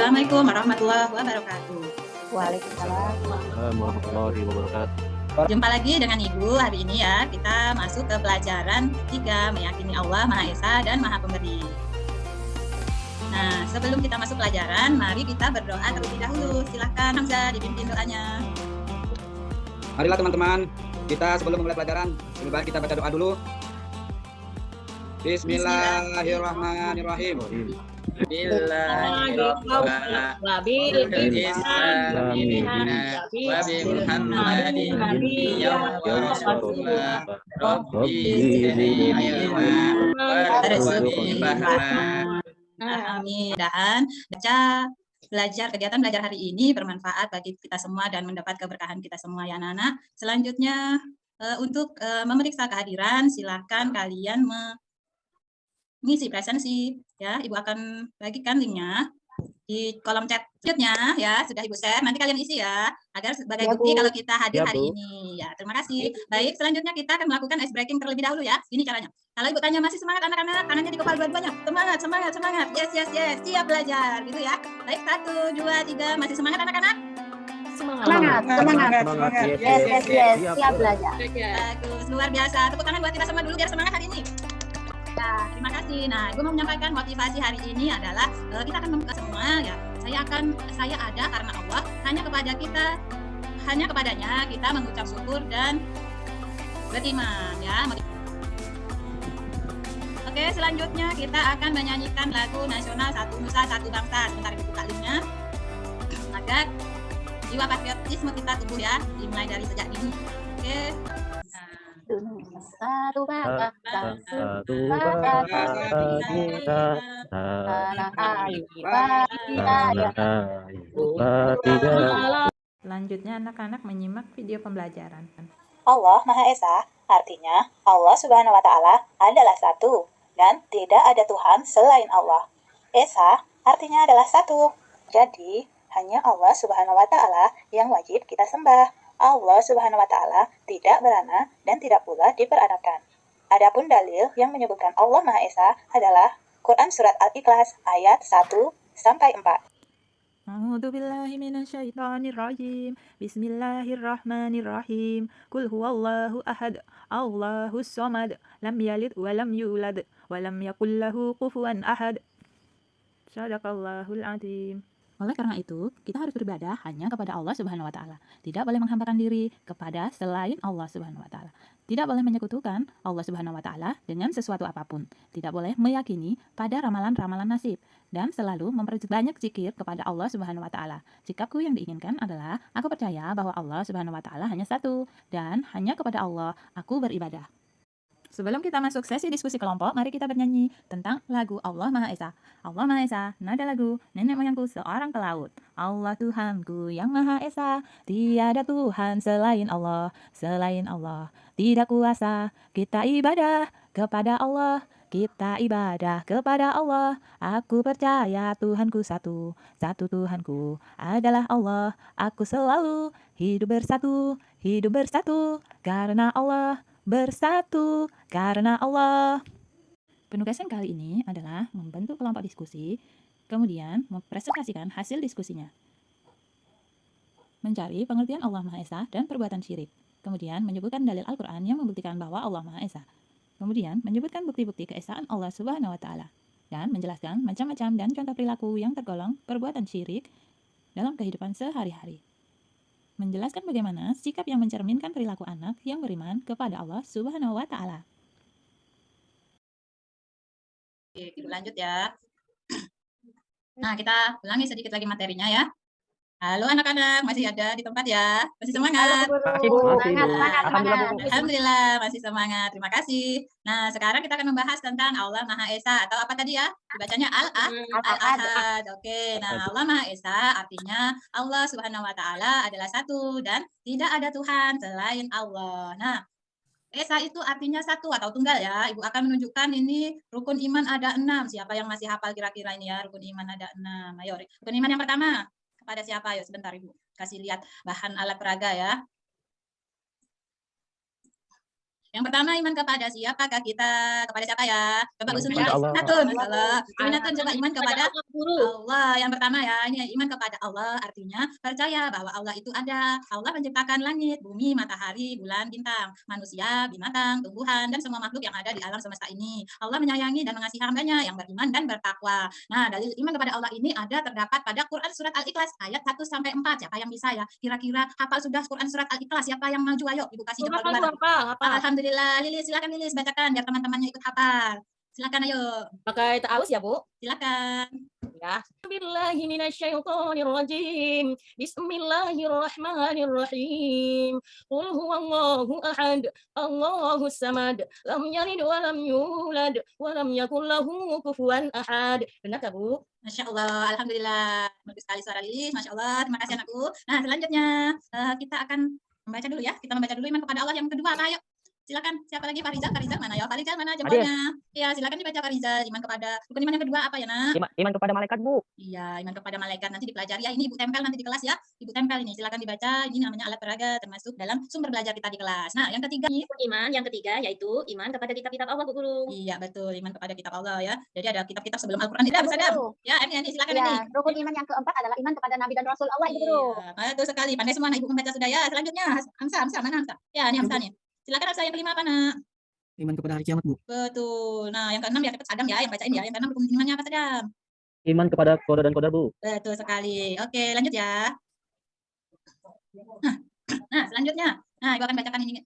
Assalamualaikum warahmatullahi wabarakatuh. Waalaikumsalam. warahmatullahi wabarakatuh. Jumpa lagi dengan Ibu hari ini ya. Kita masuk ke pelajaran 3, meyakini Allah Maha Esa dan Maha Pemberi. Nah, sebelum kita masuk pelajaran, mari kita berdoa terlebih dahulu. Silahkan Hamzah dipimpin doanya. Marilah teman-teman, kita sebelum memulai pelajaran, lebih baik kita baca doa dulu. Bismillahirrahmanirrahim. Amin. Dan kegiatan belajar hari ini bermanfaat bagi kita semua dan mendapat keberkahan kita semua ya anak-anak. Selanjutnya untuk memeriksa kehadiran, silakan kalian mengisi presensi ya. Ibu akan bagikan linknya di kolom chat selanjutnya ya, sudah Ibu share, nanti kalian isi ya agar sebagai bukti kalau kita hadir hari ini ya. Terima kasih. Baik, selanjutnya kita akan melakukan ice breaking terlebih dahulu ya. Ini caranya. Kalau Ibu tanya masih semangat anak-anak, tangannya dikepal dua-duanya. Semangat, semangat, semangat. Yes, yes, yes. Siap belajar gitu ya. Baik, 1, 2, 3. Masih semangat anak-anak? Semangat. Yes. Siap belajar. Bagus, luar biasa. Tepuk tangan buat kita semua dulu biar semangat hari ini. Ya, terima kasih. Nah, Ibu mau menyampaikan motivasi hari ini adalah kita akan membuka semua ya. Saya ada karena Allah, hanya kepadanya kita mengucap syukur dan beriman ya. Oke, selanjutnya kita akan menyanyikan lagu nasional Satu Nusa Satu Bangsa. Sebentar Ibu buka linknya agar jiwa patriotisme kita tumbuh ya, dimulai dari sejak dini. Oke. Satu bangsa, Satu bangsa kita, tanah air bertiga. Selanjutnya anak-anak menyimak video pembelajaran. Allah Maha Esa, artinya Allah Subhanahu wa Ta'ala adalah satu dan tidak ada Tuhan selain Allah. Esa artinya adalah satu, jadi hanya Allah Subhanahu wa Ta'ala yang wajib kita sembah. Allah Subhanahu wa Ta'ala tidak beranak dan tidak pula diperanakan. Adapun dalil yang menyebutkan Allah Maha Esa adalah Quran Surat Al-Ikhlas ayat 1-4. A'udzu billahi minasyaitonir rajim. Bismillahirrahmanirrahim. Qul huwallahu ahad, Allahus samad, lam yalid wa lam yulad wa lam yakul lahu kufuwan ahad. Shadaqallahul azim. Oleh karena itu, kita harus beribadah hanya kepada Allah Subhanahu wa Ta'ala. Tidak boleh menghamparkan diri kepada selain Allah Subhanahu wa Ta'ala. Tidak boleh menyekutukan Allah Subhanahu wa Ta'ala dengan sesuatu apapun. Tidak boleh meyakini pada ramalan-ramalan nasib dan selalu memperbanyak zikir kepada Allah Subhanahu wa Ta'ala. Sikapku yang diinginkan adalah aku percaya bahwa Allah Subhanahu wa Ta'ala hanya satu dan hanya kepada Allah aku beribadah. Sebelum kita masuk sesi diskusi kelompok, mari kita bernyanyi tentang lagu Allah Maha Esa. Allah Maha Esa, nada lagu nenek moyangku seorang pelaut. Allah Tuhanku yang Maha Esa, tiada Tuhan selain Allah, selain Allah. Tidak kuasa, kita ibadah kepada Allah, kita ibadah kepada Allah. Aku percaya Tuhanku satu, satu Tuhanku adalah Allah. Aku selalu hidup bersatu karena Allah. Bersatu karena Allah. Penugasan kali ini adalah membentuk kelompok diskusi, kemudian mempresentasikan hasil diskusinya. Mencari pengertian Allah Maha Esa dan perbuatan syirik. Kemudian menyebutkan dalil Al-Quran yang membuktikan bahwa Allah Maha Esa. Kemudian menyebutkan bukti-bukti keesaan Allah Subhanahu wa Ta'ala. Dan menjelaskan macam-macam dan contoh perilaku yang tergolong perbuatan syirik dalam kehidupan sehari-hari. Menjelaskan bagaimana sikap yang mencerminkan perilaku anak yang beriman kepada Allah Subhanahu wa Ta'ala. Oke, kita lanjut ya. Nah, kita ulangi sedikit lagi materinya ya. Halo anak-anak, masih ada di tempat ya? Masih semangat? Alhamdulillah, masih semangat. Terima kasih. Nah, sekarang kita akan membahas tentang Allah Maha Esa atau apa tadi ya? Dibacanya Al-Ahad. Oke, nah Allah Maha Esa artinya Allah Subhanahu wa Ta'ala adalah satu dan tidak ada Tuhan selain Allah. Nah, Esa itu artinya satu atau tunggal ya. Ibu akan menunjukkan ini rukun iman ada 6. Siapa yang masih hafal kira-kira ini ya? Rukun iman ada 6. Ayo, rukun iman yang pertama. Kepada siapa? Ayo sebentar Ibu. Kasih lihat bahan alat peraga ya. Yang pertama iman kepada siapakah kita? Kepada siapa ya? Coba Iman usulnya. kepada Allah. Suminatun, masalah. Suminatun coba iman kepada Guru. Allah. Yang pertama ya, ini iman kepada Allah artinya percaya bahwa Allah itu ada. Allah menciptakan langit, bumi, matahari, bulan, bintang, manusia, binatang, tumbuhan, dan semua makhluk yang ada di alam semesta ini. Allah menyayangi dan mengasihi hambanya yang beriman dan bertakwa. Nah, dalil iman kepada Allah ini ada terdapat pada Quran surat Al-Ikhlas ayat 1-4. Siapa yang bisa ya? Kira-kira hafal sudah Quran surat Al-Ikhlas? Siapa yang maju? Ayo, Ibu kasih jempol duluan. Alhamdulillah, Lilis silakan Lilis bacakan biar teman-temannya ikut hafal. Silakan ayo. Pakai ta'awuz ya, Bu? Silakan. Ya. Billahi minasyaitonirrajim. Bismillahirrahmanirrahim. Qul huwallahu ahad, Allahus samad, lam yalid wa lam yulad wa lam yakul lahu kufuwan ahad. Benar tak, Bu? Masya Allah, Alhamdulillah. Bagus sekali suara Lilis, Masya Allah. Terima kasih anakku. Nah, selanjutnya kita akan membaca dulu ya. Kita membaca dulu iman kepada Allah yang kedua. Apa, ayo. Silakan. Siapa lagi? Farizal mana ya? Farizal mana jempolnya? Iya, silakan dibaca Farizal. Iman kepada rukun iman yang kedua apa ya, Nak? Iman kepada malaikat, Bu. Iya, iman kepada malaikat nanti dipelajari ya. Ini Ibu tempel nanti di kelas ya. Ibu tempel ini silakan dibaca. Ini namanya alat peraga termasuk dalam sumber belajar kita di kelas. Nah, yang ketiga Iman yang ketiga yaitu iman kepada kitab-kitab Allah, Bu Guru. Iya, betul. Iman kepada kitab Allah ya. Jadi ada kitab-kitab sebelum Al-Qur'an. Tidak, Sadam. Ya, ini silakan ini. Ya, rukun iman yang keempat adalah iman kepada Nabi dan Rasul Allah, Ibu Guru. Iya, betul sekali. Pandai semua Ibu membaca sudah ya. Selanjutnya Hamzah mana Hamzah? Ya, ini Hamzah nih. Silakan Hamzah yang kelima apa, Nak? Iman kepada hari kiamat, Bu. Betul. Nah, yang keenam ya cepat Sadam ya, yang bacain ya. Yang keenam rukun imannya apa, Sadam? Iman kepada qada dan qadar, Bu. Betul sekali. Oke, lanjut ya. Nah, selanjutnya. Nah, Ibu akan bacakan ini.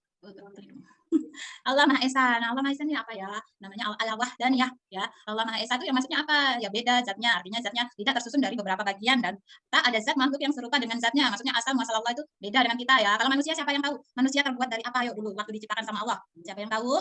Allah Maha Esa. Nah, Allah Maha Esa ini apa ya? Namanya Al-Wahdaniyah ya. Allah Maha Esa itu yang maksudnya apa? Ya beda zatnya. Artinya zatnya tidak tersusun dari beberapa bagian dan tak ada zat makhluk yang serupa dengan zatnya. Maksudnya asal muasal Allah itu beda dengan kita ya. Kalau manusia siapa yang tahu? Manusia terbuat dari apa? Yuk dulu waktu diciptakan sama Allah. Siapa yang tahu?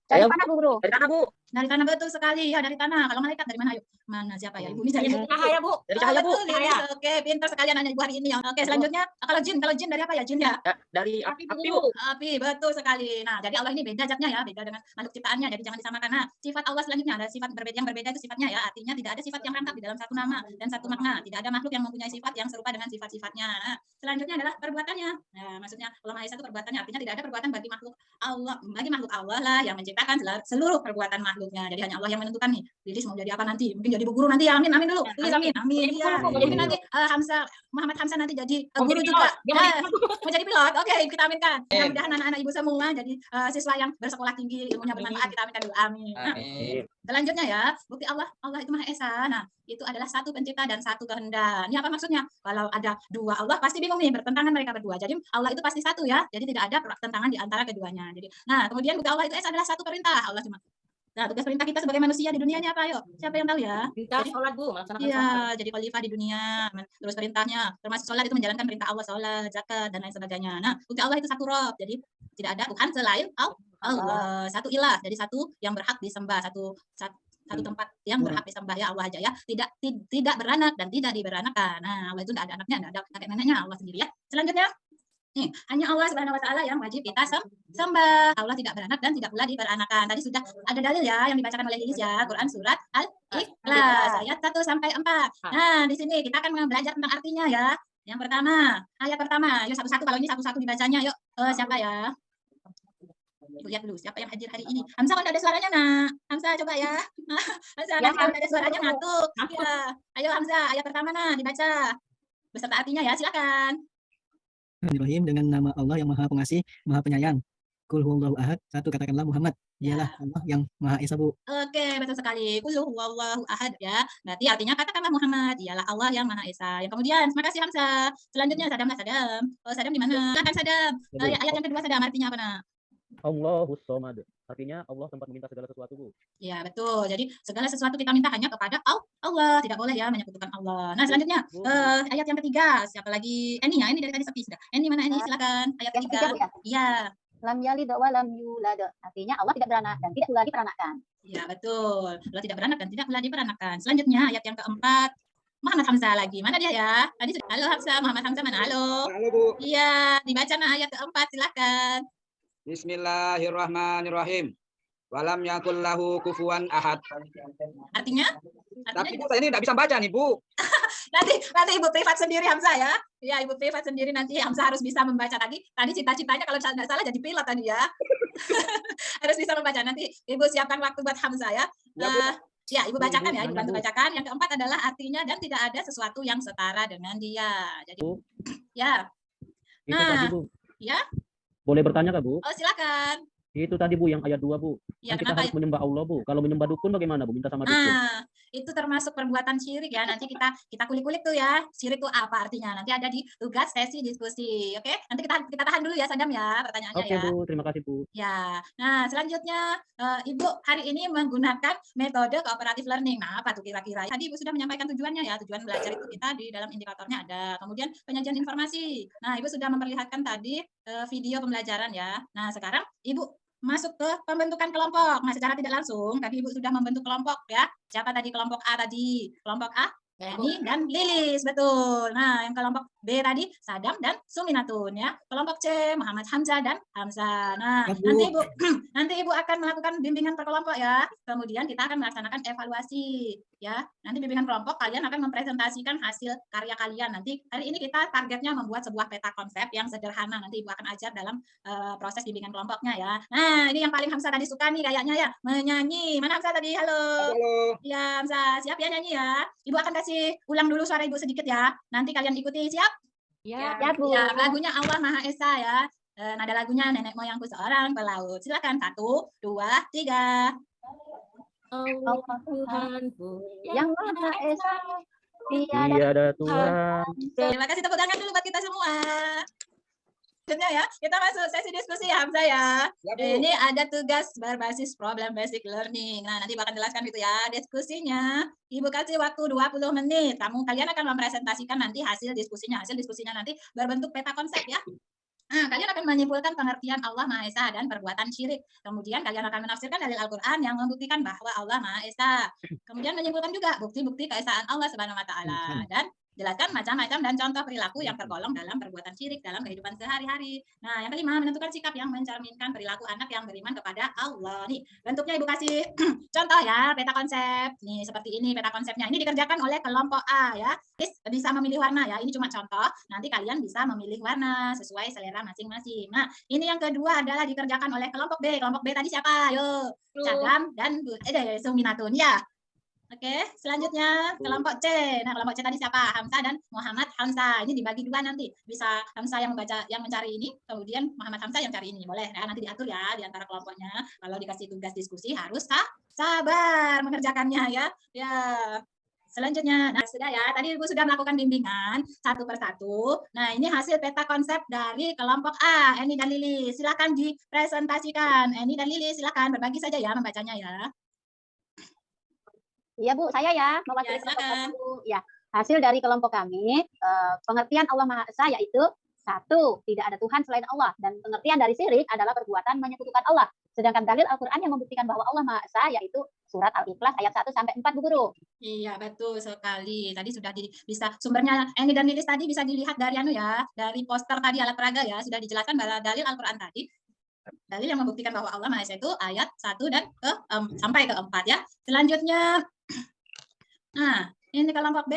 Dari mana, Bu Guru? Dari tanah, Bu. Dari tanah, betul sekali. Ya, dari tanah. Kalau malaikat dari mana? Ayo. Mana siapa ya? Ibu Nisa. Dari cahaya, Bu. Dari cahaya, Bu. Betul, Lilis. Oke, pintar sekali anak Ibu hari ini ya. Oke, selanjutnya kalau jin dari apa ya? Jin ya? Dari api, Bu. Bu. Api, betul sekali. Nah, jadi Allah ini beda zatnya ya, beda dengan makhluk ciptaannya. Jadi jangan disamakan. Nah, sifat Allah selanjutnya ada sifat yang berbeda itu sifatnya ya. Artinya tidak ada sifat yang rangkap di dalam satu nama dan satu makna. Tidak ada makhluk yang mempunyai sifat yang serupa dengan sifat-sifatnya. Nah, selanjutnya adalah perbuatannya. Nah, maksudnya Allah Maha Esa itu perbuatannya artinya tidak ada perbuatan bagi makhluk Allah lah yang menciptakan seluruh perbuatan makhluknya. Jadi hanya Allah yang menentukan nih. Lilis mau jadi apa nanti? Mungkin jadi bu guru nanti ya. Amin dulu. Lilis amin. Iya. Mungkin nanti Muhammad Hamzah nanti jadi guru juga. Mau jadi pilot. Oke, kita aminkan. Mudah-mudahan anak-anak ibu semua jadi siswa yang bersekolah tinggi, ilmunya bermanfaat. Kita aminkan dulu. Amin. Nah, selanjutnya ya, bukti Allah itu Maha Esa. Nah, itu adalah satu pencipta dan satu kehendak. Ini apa maksudnya? Kalau ada dua Allah pasti bingung nih, bertentangan mereka berdua. Jadi Allah itu pasti satu ya. Jadi tidak ada pertentangan di antara keduanya. Jadi, nah, kemudian bukti Allah itu Esa adalah satu perintah. Allah cuma. Nah, tugas perintah kita sebagai manusia di dunia ini apa, ayo? Siapa yang tahu ya? Perintah sholat, Bu, melaksanakan Iya, sholat. jadi khalifah di dunia. Terus perintahnya, termasuk sholat itu menjalankan perintah Allah, sholat, zakat, dan lain sebagainya. Nah, bukti Allah itu satu Rob, jadi tidak ada Tuhan selain Allah. Satu ilah, jadi satu yang berhak disembah, satu tempat yang berhak disembah ya Allah aja ya. Tidak beranak dan tidak diberanakan. Nah, Allah itu tidak ada anaknya, tidak ada kakek neneknya, Allah sendiri ya. Selanjutnya, nih, hanya Allah Subhanahu wa taala yang wajib kita sembah. Allah tidak beranak dan tidak pula diberanakan. Tadi sudah ada dalil ya yang dibacakan oleh Lilis ya, Quran surat Al-Ikhlas ayat 1-4. Nah, di sini kita akan belajar tentang artinya ya. Yang pertama, ayat pertama. Yuk satu-satu, kalau ini satu-satu dibacanya yuk. Siapa ya? Ibu lihat dulu siapa yang hadir hari ini. Hamzah udah ada suaranya, Nak. Hamzah coba ya. Hamzah ya, udah ada suaranya ngantuk. Ya. Ayo Hamzah, ayat pertama nah dibaca. Beserta artinya ya, silakan. Bismillahirrahmanirrahim, dengan nama Allah yang Maha Pengasih, Maha Penyayang. Qul huwallahu ahad, satu katakanlah Muhammad. Dialah Allah yang Maha Esa, Bu. Oke, betul sekali. Qul huwallahu ahad ya. Berarti artinya katakanlah Muhammad, dialah Allah yang Maha Esa. Yang kemudian, terima kasih Hamzah. Selanjutnya Sadam. Oh, Sadam di mana? Silakan Sadam. Ayat yang kedua Sadam artinya apa, Nak? Allahus Somad. Artinya Allah tempat meminta segala sesuatu, Bu. Ya, betul. Jadi segala sesuatu kita minta hanya kepada Allah. Tidak boleh ya menyekutukan Allah. Nah, selanjutnya ayat yang ketiga. Siapa lagi? Eni ya, ini dari tadi sepi sudah. Eni mana Eni? Silakan. Ayat Yang ketiga. ketiga, Bu, ya? Iya. Lam yalid wa lam yulad. Artinya Allah tidak beranak dan tidak pula diperanakan. Ya, betul. Allah tidak beranak dan tidak pula diperanakan. Selanjutnya ayat yang keempat. Muhammad Hamzah lagi. Mana dia ya? Tadi sudah. Halo Hamzah, Muhammad Hamzah mana? Halo. Halo, Bu. Iya, dibaca nah ayat keempat, silakan. Bismillahirrahmanirrahim. Walam yakul lahu kufuwan ahad. Artinya? Tapi Bu, saya ini tidak bisa baca nih, Bu. Nanti Ibu privat sendiri Hamzah ya. Ya, Ibu privat sendiri nanti Hamzah harus bisa membaca tadi. Tadi cita-citanya kalau tidak salah jadi pilot tadi ya. Harus bisa membaca. Nanti Ibu siapkan waktu buat Hamzah ya. Ya, Bu. Ya, Ibu bacakan ya, Ibu nanya, bantu Bu. bacakan. Yang keempat adalah artinya dan tidak ada sesuatu yang setara dengan dia. Jadi, Bu. ya. Itu Nah, tadi, Bu. ya. Boleh bertanya kah, Bu? Oh, silakan. Itu tadi, Bu, yang ayat 2, Bu. Ya, Kan kita kenapa? harus menyembah Allah, Bu. Kalau menyembah dukun bagaimana, Bu? Minta sama dukun. Nah, itu termasuk perbuatan syirik ya. Nanti kita kulik-kulik tuh ya. Syirik itu apa artinya? Nanti ada di tugas sesi diskusi. Oke? Nanti kita tahan dulu ya, Sadam ya, pertanyaannya Oke, ya. Bu. Terima kasih, Bu. Ya. Nah, selanjutnya Ibu hari ini menggunakan metode cooperative learning. Nah, apa tuh kira-kira? Tadi Ibu sudah menyampaikan tujuannya ya. Tujuan belajar itu kita di dalam indikatornya ada. Kemudian penyajian informasi. Nah, Ibu sudah memperlihatkan tadi video pembelajaran ya. Nah, sekarang Ibu masuk ke pembentukan kelompok. Nah, secara tidak langsung tadi Ibu sudah membentuk kelompok ya. Siapa tadi kelompok A tadi? Kelompok A Eni dan Lilis, betul. Nah, yang kelompok B tadi Sadam dan Suminatun ya. Kelompok C Muhammad Hamzah dan Hamzah. Nah, Ya, Bu. nanti Ibu akan melakukan bimbingan per kelompok ya. Kemudian kita akan melaksanakan evaluasi ya. Nanti bimbingan kelompok kalian akan mempresentasikan hasil karya kalian. Nanti hari ini kita targetnya membuat sebuah peta konsep yang sederhana. Nanti Ibu akan ajar dalam proses bimbingan kelompoknya ya. Nah, ini yang paling Hamzah tadi suka nih kayaknya ya, menyanyi. Mana Hamzah tadi? Halo. Halo. Ya, Hamzah, siap ya nyanyi ya. Ibu akan kasih ulang dulu suara Ibu sedikit ya. Nanti kalian ikuti, siap? Ya, Bu. Ya, lagunya Allah Maha Esa ya. Nada lagunya nenek moyangku seorang pelaut. Silakan 1, 2, 3. Allah Tuhanku Yang Maha Esa, tiada Tiada Tuhan. Terima kasih, tepuk tangan dulu buat kita semua. Selanjutnya ya, kita masuk sesi diskusi ya Hamzah ya. Ya, Bu. Ini ada tugas berbasis problem basic learning. Nah, nanti bakal jelaskan gitu ya diskusinya. Ibu kasih waktu 20 menit. Kalian akan mempresentasikan nanti hasil diskusinya. Hasil diskusinya nanti berbentuk peta konsep ya. Nah, kalian akan menyimpulkan pengertian Allah Maha Esa dan perbuatan syirik. Kemudian kalian akan menafsirkan dalil Al-Quran yang membuktikan bahwa Allah Maha Esa. Kemudian menyimpulkan juga bukti-bukti keesaan Allah Subhanahu wa Ta'ala. Dan jelaskan macam-macam dan contoh perilaku yang tergolong dalam perbuatan syirik dalam kehidupan sehari-hari. Nah, yang kelima, menentukan sikap yang mencerminkan perilaku anak yang beriman kepada Allah. Nih, bentuknya Ibu kasih contoh ya, peta konsep. Nih, seperti ini peta konsepnya. Ini dikerjakan oleh kelompok A ya. Bisa memilih warna ya. Ini cuma contoh. Nanti kalian bisa memilih warna sesuai selera masing-masing. Nah, ini yang kedua adalah dikerjakan oleh kelompok B. Kelompok B tadi siapa? Yo, Sadam dan Suminatun ya. Oke, selanjutnya kelompok C. Nah, kelompok C tadi siapa? Hamzah dan Muhammad Hamzah. Ini dibagi dua nanti. Bisa Hamzah yang mencari ini, kemudian Muhammad Hamzah yang cari ini. Boleh ya, nanti diatur ya di antara kelompoknya. Kalau dikasih tugas diskusi harus sabar mengerjakannya ya. Ya. Selanjutnya, nah sudah ya, tadi Ibu sudah melakukan bimbingan satu persatu. Nah, ini hasil peta konsep dari kelompok A, Eni dan Lili. Silakan dipresentasikan. Eni dan Lili, silakan berbagi saja ya membacanya ya. Iya Bu, saya ya mewakili Ya, kelompok silakan. satu. Ya, hasil dari kelompok kami, pengertian Allah Maha Esa yaitu 1, tidak ada Tuhan selain Allah. Dan pengertian dari syirik adalah perbuatan menyekutukan Allah. Sedangkan dalil Al-Quran yang membuktikan bahwa Allah Maha Esa yaitu surat Al-Ikhlas ayat 1-4 Bu Guru. Iya, betul sekali. Tadi sudah bisa sumbernya Eni dan Lilis tadi bisa dilihat dari dari poster tadi alat peraga ya, sudah dijelaskan bahwa dalil Al-Quran tadi. Dalil yang membuktikan bahwa Allah Maha Esa itu ayat 1 dan sampai ke 4 ya. Selanjutnya, nah ini kelompok B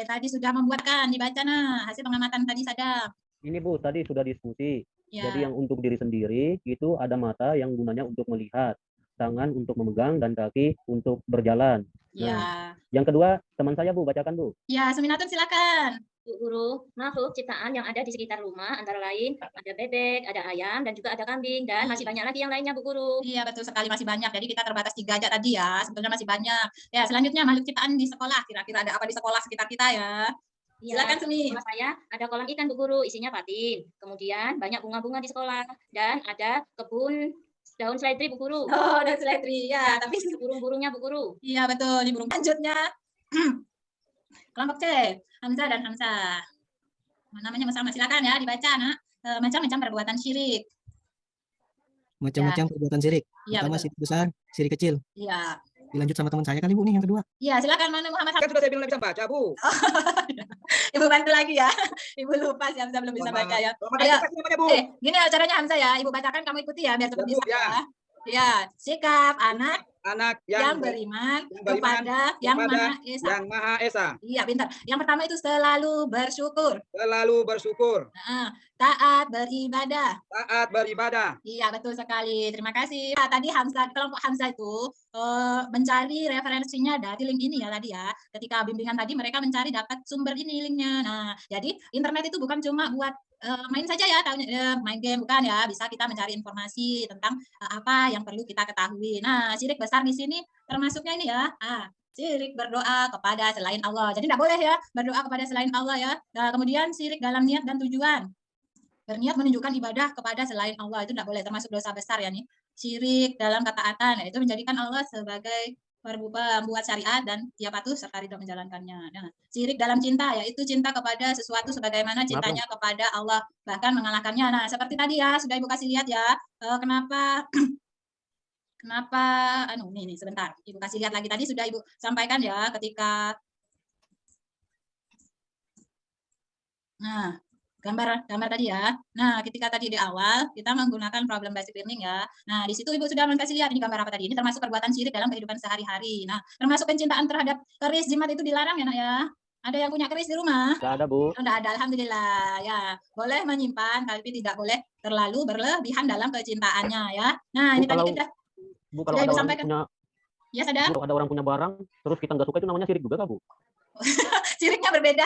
tadi sudah membuatkan dibaca hasil pengamatan tadi Sadam. Ini, Bu, tadi sudah diskusi. Ya. Jadi yang untuk diri sendiri itu ada mata yang gunanya untuk melihat, tangan untuk memegang, dan kaki untuk berjalan. Ya. Yang kedua, teman saya, Bu, bacakan, Bu. Ya, Suminatun silakan. Bu Guru, makhluk ciptaan yang ada di sekitar rumah antara lain ada bebek, ada ayam, dan juga ada kambing, dan masih banyak lagi yang lainnya Bu Guru. Iya, betul sekali, masih banyak. Jadi kita terbatas 3 aja tadi ya. Sebetulnya masih banyak. Ya, selanjutnya makhluk ciptaan di sekolah. Kira-kira ada apa di sekolah sekitar kita ya? Silakan Sumi. Sekolah saya ada kolam ikan Bu Guru, isinya patin. Kemudian banyak bunga-bunga di sekolah, dan ada kebun daun seledri Bu Guru. Oh, dan seledri ya, tapi Burung-burungnya Bu Guru. iya betul, di burung. Lanjutnya kelompok C, Hamzah dan Hamzah. Namanya sama, silakan ya dibaca macam-macam perbuatan syirik. Macam-macam perbuatan syirik. Iya, Pertama betul. syirik besar, syirik kecil. Iya. Dilanjut sama teman saya kali Bu nih yang kedua. Iya, silakan mana Muhammad Kan Hamzah. sudah saya bilang bisa baca, Bu. Ibu bantu lagi ya. Ibu lupa si Hamzah belum bisa baca ya. Muhammad Ayo. Hamzah namanya, Bu. Gini caranya Hamzah ya. Ibu bacakan, kamu ikuti ya biar cepat Ya, Bu, bisa ya. ya. Ya, sikap anak anak yang beriman beriman kepada Yang kepada Maha Esa. Yang Maha Esa. Iya, pintar. Yang pertama itu selalu bersyukur. Selalu bersyukur. Nah, taat beribadah. Taat beribadah. Iya, betul sekali. Terima kasih. Nah, tadi Hamzah, kelompok Hamzah itu mencari referensinya dari link ini ya tadi ya. Ketika bimbingan tadi mereka mencari dapat sumber ini linknya. Nah, jadi internet itu bukan cuma buat main saja ya, main game bukan ya. Bisa kita mencari informasi tentang apa yang perlu kita ketahui. Nah, syirik besar di sini termasuknya ini ya. Syirik berdoa kepada selain Allah. Jadi tidak boleh ya berdoa kepada selain Allah ya. Nah, kemudian syirik dalam niat dan tujuan. Berniat menunjukkan ibadah kepada selain Allah itu tidak boleh, termasuk dosa besar ya nih. Syirik dalam ketaatan, itu menjadikan Allah sebagai pembuat syariat dan ia patuh serta ridho menjalankannya. Nah, syirik dalam cinta yaitu cinta kepada sesuatu sebagaimana cintanya kepada Allah, bahkan mengalahkannya. Nah, seperti tadi ya sudah Ibu kasih lihat ya, kenapa nih sebentar. Ibu kasih lihat lagi tadi sudah Ibu sampaikan ya ketika gambar tadi ya. Nah, ketika tadi di awal kita menggunakan problem based learning ya. Nah, di situ Ibu sudah kasih lihat ini gambar apa tadi. Ini termasuk perbuatan syirik dalam kehidupan sehari-hari. Nah, termasuk pencintaan terhadap keris jimat itu dilarang ya, Nak ya. Ada yang punya keris di rumah? Tidak ada, Bu. Tidak ada, alhamdulillah. Ya, boleh menyimpan tapi tidak boleh terlalu berlebihan dalam kecintaannya ya. Nah, ini tadi kita Bu, kalau ada orang punya ya, sadar? Kalau ada orang punya barang terus kita nggak suka itu namanya syirik juga, Bu? Syiriknya berbeda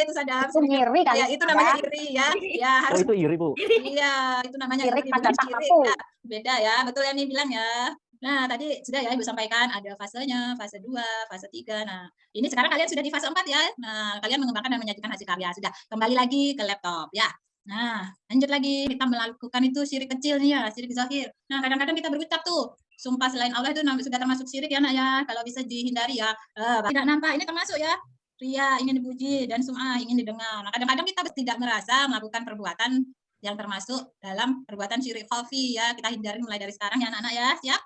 itu Sadam. Itu iri kan? Ya, itu namanya iri ya. Ya, harus. Oh, itu iri, Bu. Iya, itu namanya Syirik iri, pada bukan tak syirik. Ya, beda ya. Betul yang ini bilang ya. Nah, tadi sudah ya Ibu sampaikan ada fasenya, fase 2, fase 3. Nah, ini sekarang kalian sudah di fase 4 ya. Nah, kalian mengembangkan dan menyajikan hasil karya. Sudah kembali lagi ke laptop ya. Nah, lanjut lagi kita melakukan itu syirik kecil nih ya, syirik zahir. Nah, kadang-kadang kita berucap tuh sumpah selain Allah itu sudah termasuk syirik ya, Nak ya. Kalau bisa dihindari ya. Tidak nampak ini termasuk ya. Ria ingin dipuji dan sum'ah ingin didengar. Nah, kadang-kadang kita tidak merasa melakukan perbuatan yang termasuk dalam perbuatan syirik khafi ya. Kita hindari mulai dari sekarang ya anak-anak ya. Siap?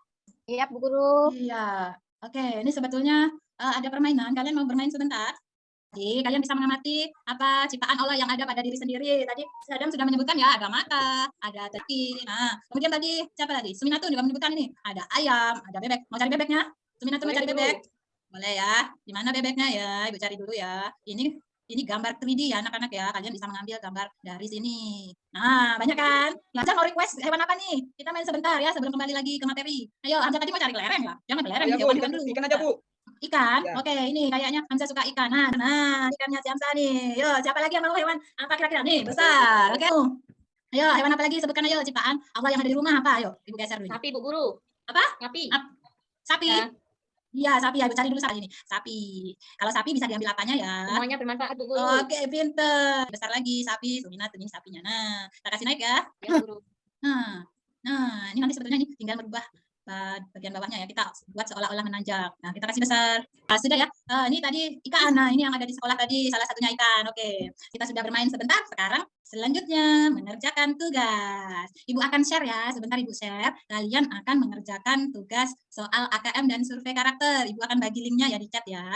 Siap, Bu Guru. Iya. Oke, ini sebetulnya ada permainan. Kalian mau bermain sebentar? Jadi kalian bisa mengamati apa ciptaan Allah yang ada pada diri sendiri. Tadi Sadam sudah menyebutkan ya, ada mata, ada kaki. Nah, kemudian tadi siapa lagi? Suminatu juga menyebutkan ini, ada ayam, ada bebek. Mau cari bebeknya? Suminatu mau cari bebek? Boleh ya. Di mana bebeknya ya? Ibu cari dulu ya. Ini gambar 3D ya anak-anak ya. Kalian bisa mengambil gambar dari sini. Nah, banyak kan? Hamzah mau request hewan apa nih? Kita main sebentar ya sebelum kembali lagi ke materi. Ayo, Hamzah tadi mau cari kelereng ya? Jangan kelereng. Ya, Bu, ikan aja, Bu. Ikan? Ya. Oke, ini kayaknya Hamzah suka ikan. Nah, ikannya si Hamzah nih. Yo, siapa lagi yang mau hewan? Apa kira-kira nih? Besar. Oke. Ayo, hewan apa lagi? Sebutkan ayo ciptaan Allah yang ada di rumah apa? Ayo, Ibu geser dulu. Sapi, Bu Guru. Apa? Sapi. Sapi? Ya. Iya, sapi ya. Ibu cari dulu sapi ini. Sapi. Kalau sapi bisa diambil apanya ya? Semuanya bermanfaat, Bu Guru. Oke, pinter. Besar lagi sapi, Suminat ini sapinya. Nah, kita kasih naik ya. Ya, Bu Guru. Nah, ini nanti sebetulnya ini tinggal merubah bagian bawahnya ya, kita buat seolah-olah menanjak. Nah, kita kasih besar. Sudah ya. Ini tadi ikan. Nah, ini yang ada di sekolah tadi salah satunya ikan. Oke. Kita sudah bermain sebentar. Sekarang selanjutnya mengerjakan tugas. Ibu akan share ya. Sebentar Ibu share. Kalian akan mengerjakan tugas soal AKM dan survei karakter. Ibu akan bagi linknya ya di chat ya.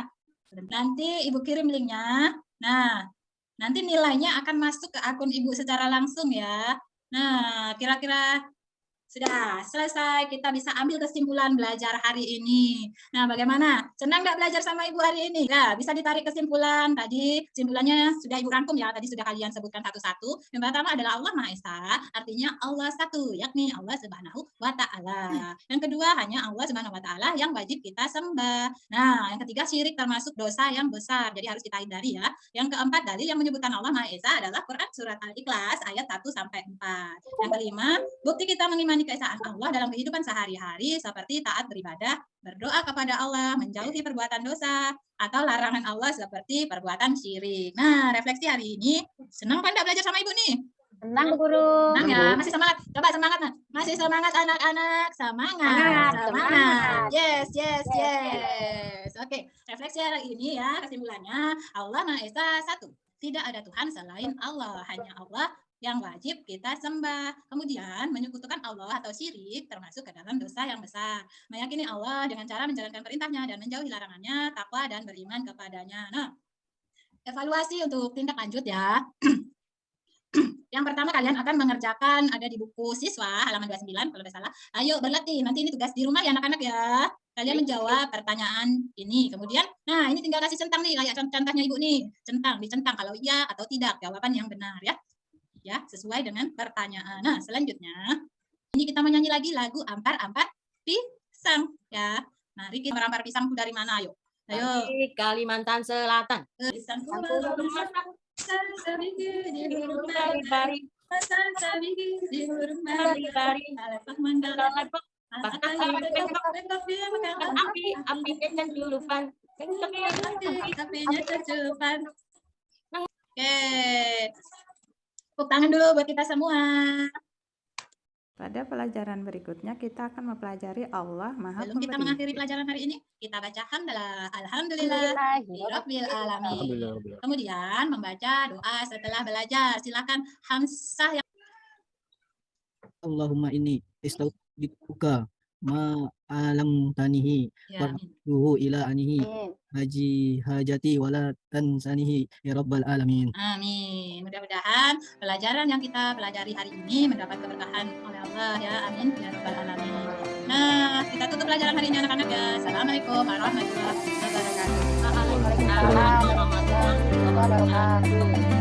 Nanti Ibu kirim linknya. Nah, nanti nilainya akan masuk ke akun Ibu secara langsung ya. Nah, kira-kira sudah selesai, kita bisa ambil kesimpulan belajar hari ini. Nah, bagaimana? Senang nggak belajar sama Ibu hari ini? Ya, bisa ditarik kesimpulan. Tadi kesimpulannya sudah Ibu rangkum ya, tadi sudah kalian sebutkan satu-satu. Yang pertama adalah Allah Maha Esa, artinya Allah satu, yakni Allah Subhanahu wa Ta'ala. Yang kedua, hanya Allah Subhanahu wa Ta'ala yang wajib kita sembah. Nah, yang ketiga, syirik termasuk dosa yang besar, jadi harus kita hindari ya. Yang keempat, dalil yang menyebutkan Allah Maha Esa adalah Quran Surat Al-Ikhlas ayat 1-4. Yang kelima, bukti kita mengimani keesaan Allah dalam kehidupan sehari-hari seperti taat beribadah, berdoa kepada Allah, menjauhi perbuatan dosa, atau larangan Allah seperti perbuatan syirik. Nah, refleksi hari ini, senang kan belajar sama Ibu nih? Senang, Bu Guru. Senang ya, masih semangat. Coba semangat, Nah. Masih semangat anak-anak, semangat. Yes. Oke, refleksi hari ini ya, kesimpulannya, Allah Maha Esa satu. Tidak ada Tuhan selain Allah, hanya Allah yang wajib kita sembah. Kemudian menyekutukan Allah atau syirik termasuk ke dalam dosa yang besar. Meyakini Allah dengan cara menjalankan perintahnya dan menjauhi larangannya, takwa dan beriman kepadanya. Nah, evaluasi untuk tindak lanjut ya. Yang pertama kalian akan mengerjakan, ada di buku siswa halaman 29 kalau tidak salah. Ayo berlatih, nanti ini tugas di rumah ya anak-anak ya. Kalian menjawab pertanyaan ini. Kemudian, nah ini tinggal kasih centang nih, kayak contohnya Ibu nih. Centang, dicentang kalau iya atau tidak, jawaban yang benar ya. Ya, sesuai dengan pertanyaan. Nah, selanjutnya, ini kita menyanyi lagi lagu Ampar-Ampar Pisang ya. Mari kita merampar pisang itu dari mana, ayo. Ayo. Dari Kalimantan Selatan. Pisang Bari-bari. Api dan culupan. Oke. Tepuk tangan dulu buat kita semua. Pada pelajaran berikutnya kita akan mempelajari Allah Maha Sebelum kita Pemberi. mengakhiri pelajaran hari ini, kita baca hamdalah, alhamdulillah, rabbil alamin. Alhamdulillah. Kemudian membaca doa setelah belajar. Silakan Hamzah yang Allahumma inni istaghfiruka ma alam tanihi ya, warduhu ila anihi haji hajati wala tansanihi ya rabbal alamin. amin. Mudah-mudahan pelajaran yang kita pelajari hari ini mendapat keberkahan oleh Allah ya. Amin ya rabbal alamin. Nah, kita tutup pelajaran hari ini anak-anak ya. Assalamualaikum warahmatullahi wabarakatuh. Waalaikumsalam warahmatullahi wabarakatuh.